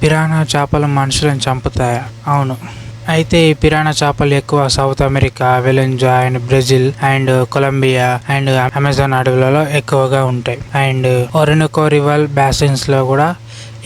Piranha చేపలు మనుషులను చంపుతాయా? అవును. అయితే ఈ పిరానా చేపలు ఎక్కువ సౌత్ అమెరికా, వెలెంజా and Brazil and Colombia and Amazon అడవులలో ఎక్కువగా ఉంటాయి. అండ్ ఒరినోకో రివర్ బాసిన్స్ లో కూడా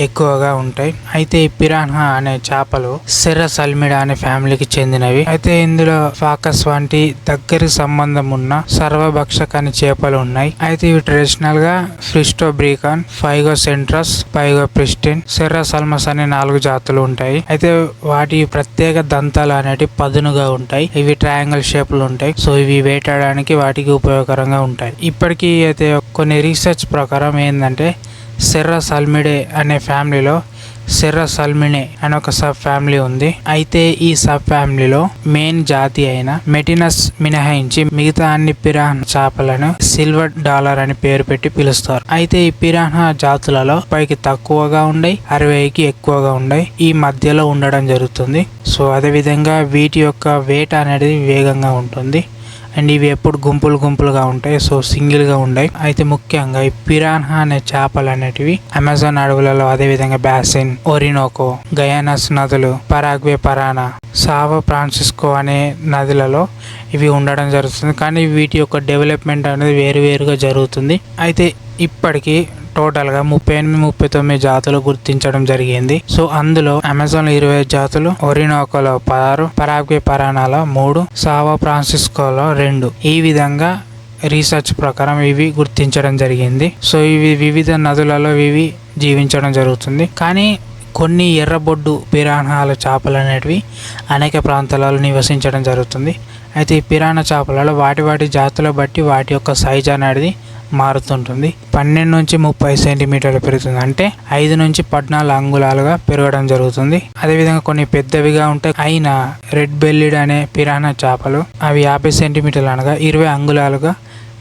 ఎక్కువగా ఉంటాయి. అయితే ఈ పిరాన్హా అనే చేపలు సెర్రస్ అల్మిడా అనే ఫ్యామిలీకి చెందినవి. అయితే ఇందులో ఫాకస్ వంటి దగ్గరి సంబంధం ఉన్న సర్వభక్షక అనే చేపలు ఉన్నాయి. అయితే ఇవి ట్రెడిషనల్ గా ఫ్రిస్టోబ్రికాన్, ఫైగోసెంట్రస్, ఫైగోప్రిస్టిన్, సెర్రస్ అల్మస్ అనే 4 జాతులు ఉంటాయి. అయితే వాటి ప్రత్యేక దంతాలు అనేవి పదునుగా ఉంటాయి. ఇవి ట్రయాంగిల్ షేప్ లో ఉంటాయి. సో ఇవి వేటాడడానికి వాటికి ఉపయోగకరంగా ఉంటాయి. ఇప్పటికీ అయితే కొన్ని రీసెర్చ్ ప్రకారం ఏంటంటే సెర్రస్ అల్మిడే అనే ఫ్యామిలీలో సెర్రస్ అల్మినే అనే ఒక సబ్ ఫ్యామిలీ ఉంది. అయితే ఈ సబ్ ఫ్యామిలీలో మెయిన్ జాతి అయిన మెటినస్ మినహాయించి మిగతా అన్ని పిరాన్హా చేపలను సిల్వర్ డాలర్ అని పేరు పెట్టి పిలుస్తారు. అయితే ఈ పిరాన్హా జాతులలో పైకి తక్కువగా ఉన్నాయి, 60కి ఎక్కువగా ఉన్నాయి, ఈ మధ్యలో ఉండడం జరుగుతుంది. సో అదే విధంగా వీటి యొక్క వేట అనేది వేగంగా ఉంటుంది. అండ్ ఇవి ఎప్పుడు గుంపులుగా ఉంటాయి. సో సింగిల్ గా ఉన్నాయి. అయితే ముఖ్యంగా ఈ పిరాన్హా అనే చేపలు అనేటివి అమెజాన్ అడవులలో, అదేవిధంగా బాసిన్, ఒరినోకో, గయానాస్ నదులు, పరాగ్వే, పరానా, సావో ఫ్రాన్సిస్కో అనే నదులలో ఇవి ఉండడం జరుగుతుంది. కానీ వీటి యొక్క డెవలప్మెంట్ అనేది వేరుగా జరుగుతుంది. అయితే ఇప్పటికీ టోటల్ గా 38-39 జాతులు గుర్తించడం జరిగింది. సో అందులో అమెజాన్ 20 జాతులు, ఒరినోకోలో 16, పరాగ్వే, పరానాలో 3, సావో ఫ్రాన్సిస్కోలో 2. ఈ విధంగా రీసెర్చ్ ప్రకారం ఇవి గుర్తించడం జరిగింది. సో ఇవి వివిధ నదులలో ఇవి జీవించడం జరుగుతుంది. కానీ కొన్ని ఎర్రబొడ్డు పిరాన్హాల చేపలు అనేటివి అనేక ప్రాంతాలలో నివసించడం జరుగుతుంది. అయితే ఈ పిరానా చేపలలో వాటి జాతుల బట్టి వాటి యొక్క సైజ్ అనేది మారుతుంటుంది. 12 నుంచి 30 సెంటీమీటర్లు పెరుగుతుంది. అంటే 5 నుంచి 14 అంగుళాలుగా పెరగడం జరుగుతుంది. అదేవిధంగా కొన్ని పెద్దవిగా ఉంటాయి. అయినా రెడ్ బెల్లిడ్ అనే పిరానా చేపలు అవి 50 సెంటీమీటర్లు అనగా 20 అంగుళాలుగా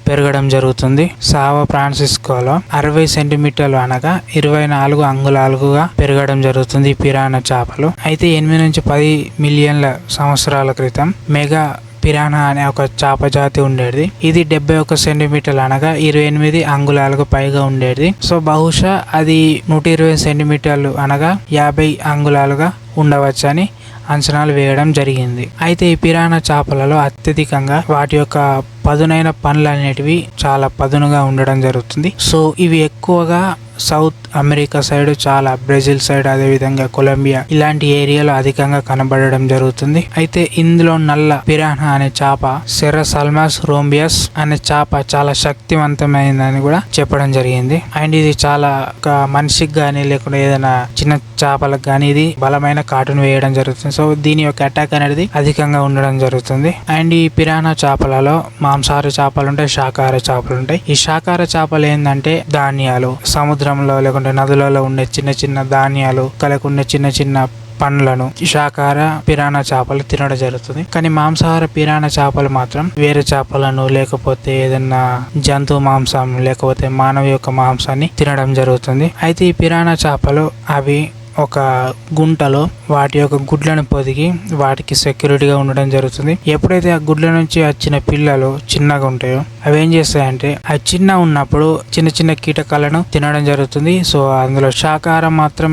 పెరగడం జరుగుతుంది. సావో ఫ్రాన్సిస్కోలో 60 సెంటీమీటర్లు అనగా 24 అంగుళాలుగా పెరగడం జరుగుతుంది ఈ పిరానా చేపలు. అయితే 8 నుంచి 10 మిలియన్ల సంవత్సరాల క్రితం మెగా పిరానా అనే ఒక చేప జాతి ఉండేది. ఇది 71 సెంటీమీటర్లు అనగా 28 అంగుళాలకు పైగా ఉండేది. సో బహుశా అది 120 సెంటీమీటర్లు అనగా 50 అంగుళాలుగా ఉండవచ్చని అంచనాలు వేయడం జరిగింది. అయితే ఈ పిరానా చేపలలో అత్యధికంగా వాటి యొక్క పదునైన పండ్లు అనేటివి చాలా పదునుగా ఉండడం జరుగుతుంది. సో ఇవి ఎక్కువగా సౌత్ అమెరికా సైడ్, చాలా బ్రెజిల్ సైడ్, అదేవిధంగా కొలంబియా ఇలాంటి ఏరియాలో అధికంగా కనబడడం జరుగుతుంది. అయితే ఇందులో నల్ల పిరాన్హా అనే చేప సెర్రస్ అల్మస్ రోంబియస్ అనే చేప చాలా శక్తివంతమైనదని కూడా చెప్పడం జరిగింది. అండ్ ఇది చాలా మనిషికి కానీ లేకుంటే ఏదైనా చిన్న చేపలకు కానీ ఇది బలమైన కాటును వేయడం జరుగుతుంది. సో దీని యొక్క అటాక్ అనేది అధికంగా ఉండడం జరుగుతుంది. అండ్ ఈ పిరానా చేపలలో మాంసాహార చేపలు ఉంటాయి, శాకాహార చేపలు ఉంటాయి. ఈ శాకాహార చేపలు ఏంటంటే ధాన్యాలు, సముద్రంలో లేకుంటే నదులలో ఉండే చిన్న ధాన్యాలు, కలకుండే చిన్న పండ్లను శాకాహార పిరానా చేపలు తినడం జరుగుతుంది. కానీ మాంసాహార పిరానా చేపలు మాత్రం వేరే చేపలను లేకపోతే ఏదైనా జంతు మాంసం లేకపోతే మానవ యొక్క మాంసాన్ని తినడం జరుగుతుంది. అయితే ఈ పిరానా చేపలు అవి ఒక గుంటలో వాటి యొక్క గుడ్లను పొదిగి వాటికి సెక్యూరిటీగా ఉండడం జరుగుతుంది. ఎప్పుడైతే ఆ గుడ్ల నుంచి వచ్చిన పిల్లలు చిన్నగా ఉంటాయో అవి ఏం చేస్తాయంటే ఆ చిన్న ఉన్నప్పుడు చిన్న కీటకాలను తినడం జరుగుతుంది. సో అందులో శాకాహారం మాత్రం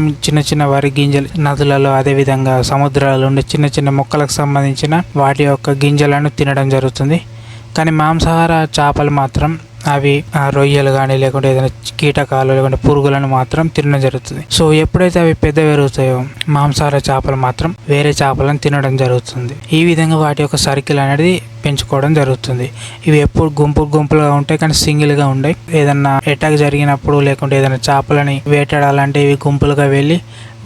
చిన్న వరి గింజలు, నదులలో అదే విధంగా సముద్రాలలో ఉండే చిన్న మొక్కలకు సంబంధించిన వాటి యొక్క గింజలను తినడం జరుగుతుంది. కానీ మాంసాహార చేపలు మాత్రం అవి రొయ్యలు కానీ లేకుంటే ఏదైనా కీటకాలు లేకుంటే పురుగులను మాత్రం తినడం జరుగుతుంది. సో ఎప్పుడైతే అవి పెద్ద పెరుగుతాయో మాంసాహార చేపలు మాత్రం వేరే చేపలను తినడం జరుగుతుంది. ఈ విధంగా వాటి యొక్క సర్కిల్ అనేది పెంచుకోవడం జరుగుతుంది. ఇవి ఎప్పుడు గుంపులుగా ఉంటాయి, కానీ సింగిల్ గా ఉంటాయి. ఏదన్నా అటాక్ జరిగినప్పుడు లేకుంటే ఏదైనా చేపలని వేటాడాలంటే ఇవి గుంపులుగా వెళ్ళి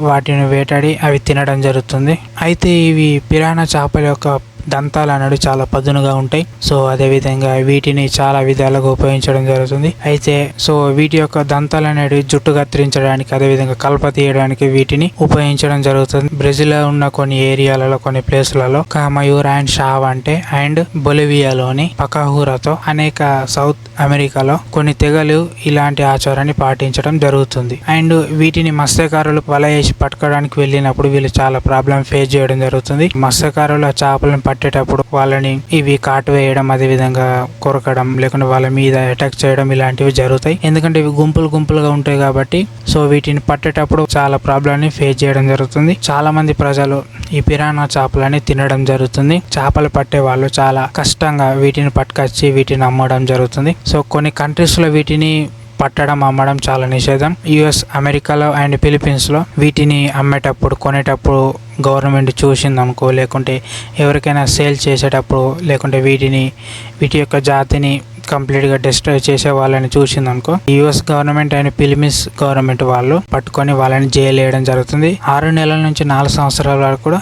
వాటిని వేటాడి అవి తినడం జరుగుతుంది. అయితే ఇవి పిరానా చేపల యొక్క దంతాలు అనేవి చాలా పదునుగా ఉంటాయి. సో అదే విధంగా వీటిని చాలా విధాలుగా ఉపయోగించడం జరుగుతుంది. అయితే సో వీటి యొక్క దంతాలు అనేవి జుట్టు కత్తిరించడానికి, అదే విధంగా కలప తీయడానికి వీటిని ఉపయోగించడం జరుగుతుంది. బ్రెజిల్ లో ఉన్న కొన్ని ఏరియాలలో, కొన్ని ప్లేసులలో మయూర్ అండ్ షావంటే అండ్ బొలివియాలోని పకాహూరతో అనేక సౌత్ అమెరికాలో కొన్ని తెగలు ఇలాంటి ఆచారాన్ని పాటించడం జరుగుతుంది. అండ్ వీటిని మత్స్యకారులు వల వేసి పట్టుకోవడానికి వెళ్ళినప్పుడు వీళ్ళు చాలా ప్రాబ్లం ఫేస్ చేయడం జరుగుతుంది. మత్స్యకారులు ఆ చేపలను పట్టేటప్పుడు వాళ్ళని ఇవి కాటు వేయడం, అదే విధంగా కొరకడం, లేకుంటే వాళ్ళ మీద అటాక్ చేయడం ఇలాంటివి జరుగుతాయి. ఎందుకంటే ఇవి గుంపులుగా ఉంటాయి కాబట్టి. సో వీటిని పట్టేటప్పుడు చాలా ప్రాబ్లమ్ ని ఫేస్ చేయడం జరుగుతుంది. చాలా మంది ప్రజలు ఈ పిరానా చేపలని తినడం జరుగుతుంది. చేపలు పట్టే వాళ్ళు చాలా కష్టంగా వీటిని పట్టుకొచ్చి వీటిని అమ్మడం జరుగుతుంది. సో కొన్ని కంట్రీస్ లో వీటిని పట్టడం, అమ్మడం చాలా నిషేధం. యుఎస్, అమెరికాలో అండ్ ఫిలిప్పీన్స్ లో వీటిని అమ్మేటప్పుడు, కొనేటప్పుడు గవర్నమెంట్ చూసిందనుకో, లేకుంటే ఎవరికైనా సేల్ చేసేటప్పుడు, లేకుంటే వీటి యొక్క జాతిని కంప్లీట్గా డిస్ట్రాయ్ చేసే వాళ్ళని చూసిందనుకో, US government and Philippines government వాళ్ళు పట్టుకొని వాళ్ళని జైలు వేయడం జరుగుతుంది. 6 నెలల నుంచి 4 సంవత్సరాల వరకు కూడా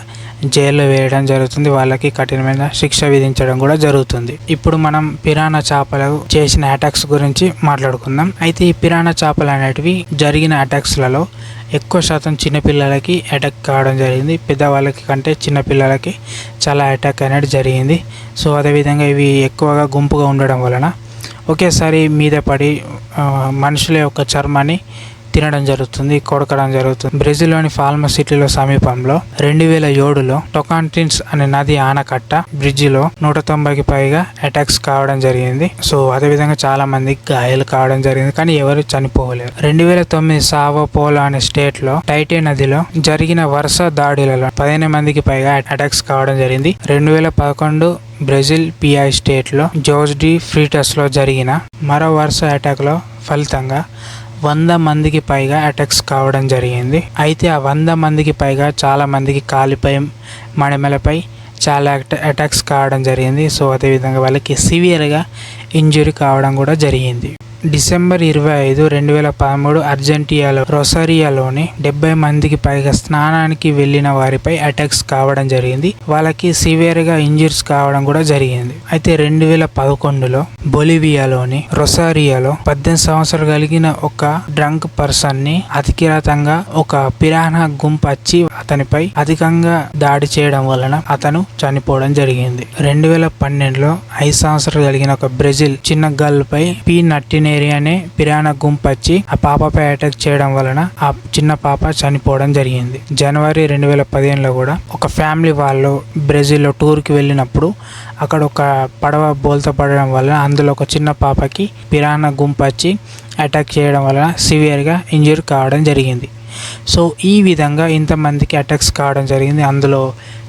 జైల్లో వేయడం జరుగుతుంది. వాళ్ళకి కఠినమైన శిక్ష విధించడం కూడా జరుగుతుంది. ఇప్పుడు మనం పిరానా చేపలు చేసిన అటాక్స్ గురించి మాట్లాడుకుందాం. అయితే ఈ పిరానా చేపలు అనేటివి జరిగిన అటాక్స్ లలో ఎక్కువ శాతం చిన్నపిల్లలకి అటాక్ కావడం జరిగింది. పెద్దవాళ్ళకి కంటే చిన్నపిల్లలకి చాలా అటాక్ అనేది జరిగింది. సో అదేవిధంగా ఇవి ఎక్కువగా గుంపుగా ఉండడం వలన ఒకేసారి మీద పడి మనుషుల యొక్క చర్మాన్ని తినడం జరుగుతుంది, కొడకడం జరుగుతుంది. బ్రెజిల్లోని పాల్మా సిటీలో సమీపంలో 2007లో టొకాంటిన్స్ అనే నది ఆనకట్ట బ్రిడ్జిలో 190కి పైగా అటాక్స్ కావడం జరిగింది. సో అదేవిధంగా చాలా మంది గాయాలు కావడం జరిగింది, కానీ ఎవరు చనిపోలేరు. 2009 సావో పోలో అనే స్టేట్ లో టైటే నదిలో జరిగిన వరుస దాడులలో 15 మందికి పైగా అటాక్స్ కావడం జరిగింది. 2011 బ్రెజిల్ పిఐ స్టేట్ లో జోజ్ డి ఫ్రీటస్ లో జరిగిన మరో వరుస అటాక్ లో ఫలితంగా 100 మందికి పైగా అటాక్స్ కావడం జరిగింది. అయితే ఆ 100 మందికి పైగా చాలా మందికి కాలిపై, మడిమెలపై చాలా అటాక్స్ కావడం జరిగింది. సో అదేవిధంగా వాళ్ళకి సివియర్గా ఇంజురీ కావడం కూడా జరిగింది. డిసెంబర్ 25, 2013 అర్జెంటీనాలో రొసారియాలోని 70 మందికి పైగా స్నానానికి వెళ్లిన వారిపై అటాక్స్ కావడం జరిగింది. వాళ్ళకి సివియర్గా ఇంజరీస్ కావడం కూడా జరిగింది. అయితే 2011లో బొలివియాలోని రొసారియాలో 18 సంవత్సరాలు కలిగిన ఒక డ్రంక్ పర్సన్ ని అతికిరాతంగా ఒక పిరానా గుంపు వచ్చి అతనిపై అధికంగా దాడి చేయడం వలన అతను చనిపోవడం జరిగింది. 2012లో 5 సంవత్సరాలు కలిగిన ఒక బ్రెజిల్ చిన్న గర్ల్ పై పి నట్టినేరి అనే పిరానా గుంపు వచ్చి ఆ పాపపై అటాక్ చేయడం వలన ఆ చిన్న పాప చనిపోవడం జరిగింది. జనవరి 2015లో కూడా ఒక ఫ్యామిలీ వాళ్ళు బ్రెజిల్ లో టూర్ కి వెళ్ళినప్పుడు అక్కడ ఒక పడవ బోల్తా పడడం వలన అందులో ఒక చిన్న పాపకి పిరానా గుంపు వచ్చి అటాక్ చేయడం వలన సివియర్గా ఇంజూరీ కావడం జరిగింది. సో ఈ విధంగా ఇంతమందికి అటాక్స్ కావడం జరిగింది. అందులో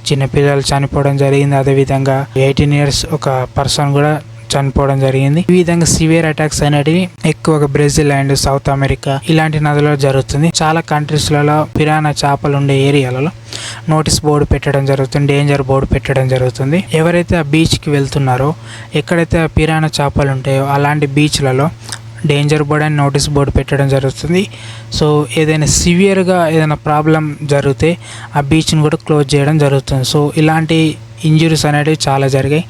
చిన్నపిల్లలు చనిపోవడం జరిగింది. అదేవిధంగా 18 years ఒక పర్సన్ కూడా చనిపోవడం జరిగింది. ఈ విధంగా సివియర్ అటాక్స్ అనేటివి ఎక్కువగా బ్రెజిల్ అండ్ సౌత్ అమెరికా ఇలాంటి నదులలో జరుగుతుంది. చాలా కంట్రీస్లలో పిరానా చేపలు ఉండే ఏరియాలలో నోటీస్ బోర్డు పెట్టడం జరుగుతుంది, డేంజర్ బోర్డు పెట్టడం జరుగుతుంది. ఎవరైతే ఆ బీచ్కి వెళ్తున్నారో, ఎక్కడైతే ఆ పిరానా చేపలు ఉంటాయో అలాంటి బీచ్లలో danger board and notice board పెట్టడం జరుగుతుంది. సో ఏదైనా సివియర్గా ఏదైనా ప్రాబ్లం జరిగితే ఆ బీచ్ని కూడా క్లోజ్ చేయడం జరుగుతుంది. సో ఇలాంటి ఇంజురీస్ అనేటివి చాలా జరిగాయి,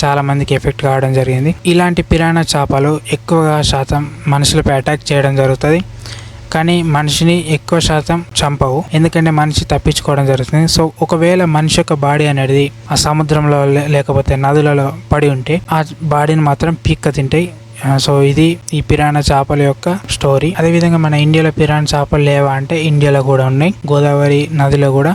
చాలా మందికి ఎఫెక్ట్ కావడం జరిగింది. ఇలాంటి పిరానా చేపలు ఎక్కువగా శాతం మనుషులపై అటాక్ చేయడం జరుగుతుంది, కానీ మనిషిని ఎక్కువ శాతం చంపవు, ఎందుకంటే మనిషి తప్పించుకోవడం జరుగుతుంది. సో ఒకవేళ మనిషి యొక్క బాడీ అనేది ఆ సముద్రంలో లేకపోతే నదులలో పడి ఉంటే ఆ బాడీని మాత్రం పీక్క తింటాయి. సో ఇది ఈ పిరానా చేపల యొక్క స్టోరీ. అదేవిధంగా మన ఇండియాలో పిరానా చేపలు లేవా అంటే ఇండియాలో కూడా ఉన్నాయి. గోదావరి నదిలో కూడా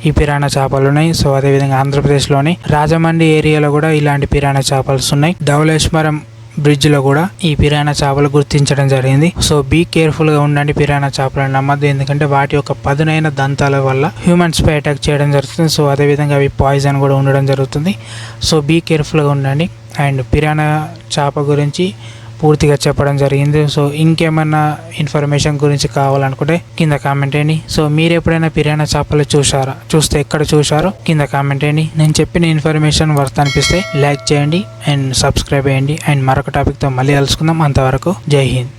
ఈ పిరానా చేపలు ఉన్నాయి. సో అదేవిధంగా ఆంధ్రప్రదేశ్లోని రాజమండ్రి ఏరియాలో కూడా ఇలాంటి పిరానా చేపలు ఉన్నాయి. ధవళేశ్వరం బ్రిడ్జ్ లో కూడా ఈ పిరానా చేపలు గుర్తించడం జరిగింది. సో బీ కేర్ఫుల్ గా ఉండండి, పిరానా చేపలను నమ్మద్దు, ఎందుకంటే వాటి యొక్క పదునైన దంతాల వల్ల హ్యూమన్స్ పై అటాక్ చేయడం జరుగుతుంది. సో అదేవిధంగా అవి పాయిజన్ కూడా ఉండడం జరుగుతుంది. సో బీ కేర్ఫుల్ గా ఉండండి. అండ్ పిరానా చేప గురించి పూర్తిగా చెప్పడం జరిగింది. సో ఇంకేమన్నా ఇన్ఫర్మేషన్ గురించి కావాలనుకుంటే కింద కామెంట్ చేయండి. సో మీరు ఎప్పుడైనా పిరానా చేపలు చూస్తే ఎక్కడ చూసారో కింద కామెంట్ చేయండి. నేను చెప్పిన ఇన్ఫర్మేషన్ వర్త్ అనిపిస్తే లైక్ చేయండి అండ్ సబ్స్క్రైబ్ చేయండి. అండ్ మరొక టాపిక్తో మళ్ళీ కలుసుకుందాం. అంతవరకు జై హింద్.